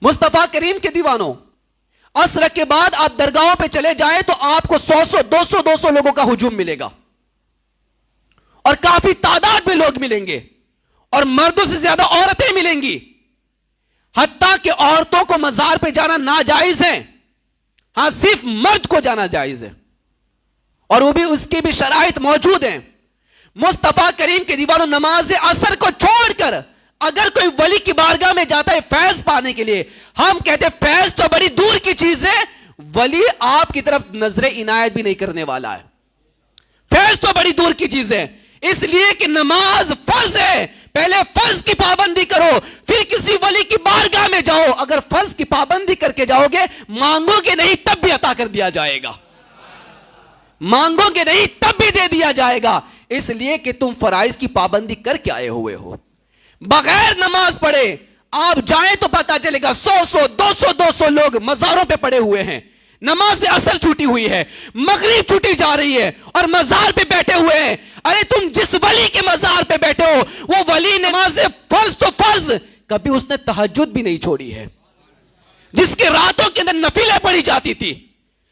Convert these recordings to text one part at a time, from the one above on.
مصطفیٰ کریم کے دیوانوں، عصر کے بعد آپ درگاہوں پہ چلے جائیں تو آپ کو 100 لوگوں کا ہجوم ملے گا، اور کافی تعداد میں لوگ ملیں گے، اور مردوں سے زیادہ عورتیں ملیں گی، حتیٰ کہ عورتوں کو مزار پہ جانا ناجائز ہے، ہاں صرف مرد کو جانا جائز ہے، اور وہ بھی اس کی بھی شرائط موجود ہیں۔ مصطفیٰ کریم کے دیوانوں، نماز عصر کو چھوڑ کر اگر کوئی ولی کی بارگاہ میں جاتا ہے فیض پانے کے لیے، ہم کہتے ہیں فیض تو بڑی دور کی چیز ہے، ولی آپ کی طرف نظر عنایت بھی نہیں کرنے والا ہے، فیض تو بڑی دور کی چیز ہے، اس لیے کہ نماز فرض ہے، پہلے فرض کی پابندی کرو پھر کسی ولی کی بارگاہ میں جاؤ۔ اگر فرض کی پابندی کر کے جاؤ گے، مانگو گے نہیں تب بھی عطا کر دیا جائے گا، مانگو گے نہیں تب بھی دے دیا جائے گا، اس لیے کہ تم فرائض کی پابندی کر کے آئے ہوئے ہو۔ بغیر نماز پڑھے آپ جائیں تو پتا چلے گا 100 200 لوگ مزاروں پہ پڑے ہوئے ہیں، نماز عصر چھوٹی ہوئی ہے، مغرب چھوٹی جا رہی ہے، اور مزار پہ بیٹھے ہوئے ہیں۔ ارے تم جس ولی کے مزار پہ بیٹھے ہو، وہ ولی نماز فرض تو فرض، کبھی اس نے تہجد بھی نہیں چھوڑی ہے، جس کے راتوں کے اندر نفلیں پڑھی جاتی تھی،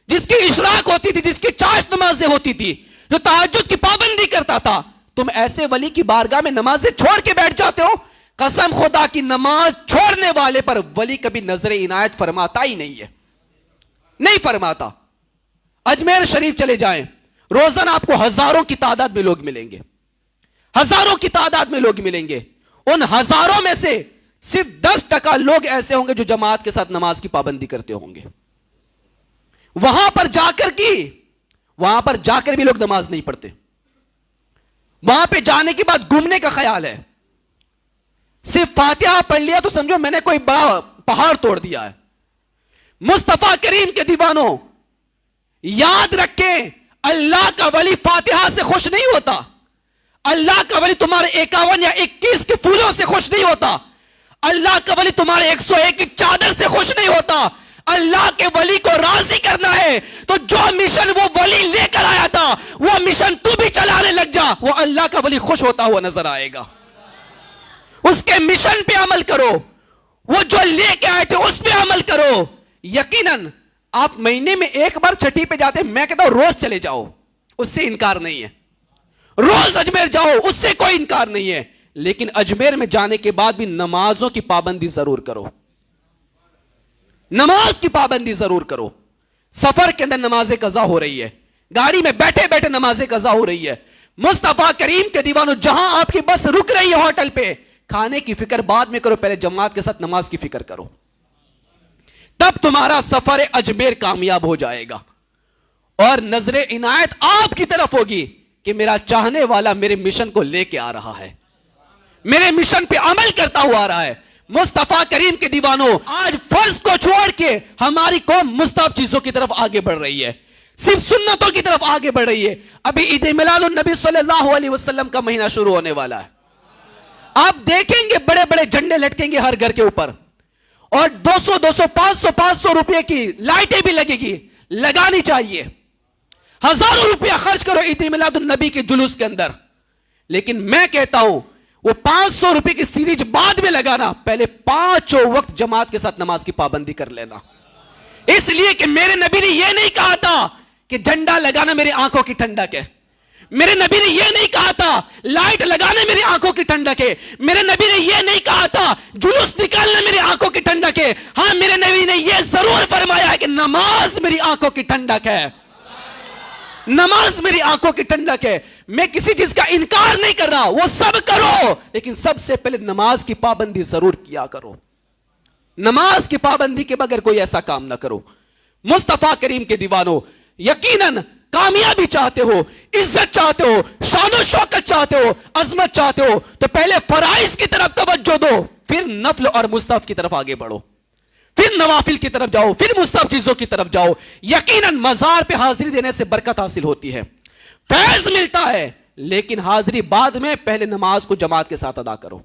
جس کی اشراق ہوتی تھی، جس کی چاشت نمازیں ہوتی تھی، جو تہجد کی پابندی کرتا تھا، تم ایسے ولی کی بارگاہ میں نمازیں چھوڑ کے بیٹھ جاتے ہو۔ قسم خدا کی، نماز چھوڑنے والے پر ولی کبھی نظر عنایت فرماتا ہی نہیں ہے، نہیں فرماتا۔ اجمیر شریف چلے جائیں، روزانہ آپ کو ہزاروں کی تعداد میں لوگ ملیں گے، ہزاروں کی تعداد میں لوگ ملیں گے، ان ہزاروں میں سے صرف 10% لوگ ایسے ہوں گے جو جماعت کے ساتھ نماز کی پابندی کرتے ہوں گے۔ وہاں پر جا کر بھی لوگ نماز نہیں پڑھتے، وہاں پہ جانے کے بعد گھومنے کا خیال ہے، صرف فاتحہ پڑھ لیا تو سمجھو میں نے کوئی بڑا پہاڑ توڑ دیا ہے۔ مصطفیٰ کریم کے دیوانوں، یاد رکھیں، اللہ کا ولی فاتحہ سے خوش نہیں ہوتا، اللہ کا ولی تمہارے 51 یا 21 کے پھولوں سے خوش نہیں ہوتا، اللہ کا ولی تمہارے 101 کی چادر سے خوش نہیں ہوتا۔ اللہ کے ولی کو راضی کرنا ہے تو جو مشن وہ ولی لے کر آیا تھا وہ مشن تو بھی چلانے لگ جا، وہ اللہ کا ولی خوش ہوتا ہوا نظر آئے گا۔ اس کے مشن پہ عمل کرو، وہ جو لے کے آئے تھے اس پہ عمل کرو۔ یقیناً آپ مہینے میں ایک بار چھٹی پہ جاتے ہیں، میں کہتا ہوں روز چلے جاؤ، اس سے انکار نہیں ہے، روز اجمیر جاؤ، اس سے کوئی انکار نہیں ہے، لیکن اجمیر میں جانے کے بعد بھی نمازوں کی پابندی ضرور کرو، نماز کی پابندی ضرور کرو۔ سفر کے اندر نمازیں قضا ہو رہی ہے، گاڑی میں بیٹھے بیٹھے نمازیں قضا ہو رہی ہے۔ مصطفیٰ کریم کے دیوانوں، جہاں آپ کی بس رک رہی ہے ہوٹل پہ، کھانے کی فکر بعد میں کرو، پہلے جماعت کے ساتھ نماز کی فکر کرو، تب تمہارا سفر اجمیر کامیاب ہو جائے گا، اور نظر عنایت آپ کی طرف ہوگی کہ میرا چاہنے والا میرے مشن کو لے کے آ رہا ہے، میرے مشن پہ عمل کرتا ہوا آ رہا ہے۔ مصطفیٰ کریم کے دیوانوں، آج فرض کو چھوڑ کے ہماری قوم مستحب چیزوں کی طرف آگے بڑھ رہی ہے، صرف سنتوں کی طرف آگے بڑھ رہی ہے۔ ابھی عید میلاد النبی صلی اللہ علیہ وسلم کا مہینہ شروع ہونے والا ہے، آپ دیکھیں گے بڑے بڑے جھنڈے لٹکیں گے ہر گھر کے اوپر، اور 200 500 روپے کی لائٹیں بھی لگے گی، لگانی چاہیے، ہزاروں روپیہ خرچ کرو عید میلاد النبی کے جلوس کے اندر، لیکن میں کہتا ہوں وہ 500 روپے کی سیریز بعد میں لگانا، پہلے 5 وقت جماعت کے ساتھ نماز کی پابندی کر لینا، اس لیے کہ میرے نبی نے یہ نہیں کہا تھا کہ جھنڈا لگانا میری آنکھوں کی ٹھنڈک ہے، میرے نبی نے یہ نہیں کہا تھا لائٹ لگانا میری آنکھوں کی ٹھنڈک ہے، میرے نبی نے یہ نہیں کہا تھا جلوس نکالنا میری آنکھوں کی ٹھنڈک ہے، ہاں میرے نبی نے یہ ضرور فرمایا ہے کہ نماز میری آنکھوں کی ٹھنڈک ہے، نماز میری آنکھوں کی ٹھنڈک ہے۔ میں کسی چیز کا انکار نہیں کر رہا، وہ سب کرو، لیکن سب سے پہلے نماز کی پابندی ضرور کیا کرو، نماز کی پابندی کے بغیر کوئی ایسا کام نہ کرو۔ مصطفیٰ کریم کے دیوانوں، یقیناً کامیابی چاہتے ہو، عزت چاہتے ہو، شان و شوکت چاہتے ہو، عظمت چاہتے ہو، تو پہلے فرائض کی طرف توجہ دو، پھر نفل اور مستحب کی طرف آگے بڑھو، پھر نوافل کی طرف جاؤ، پھر مستحب چیزوں کی طرف جاؤ۔ یقیناً مزار پہ حاضری دینے سے برکت حاصل ہوتی ہے، فیض ملتا ہے، لیکن حاضری بعد میں، پہلے نماز کو جماعت کے ساتھ ادا کرو۔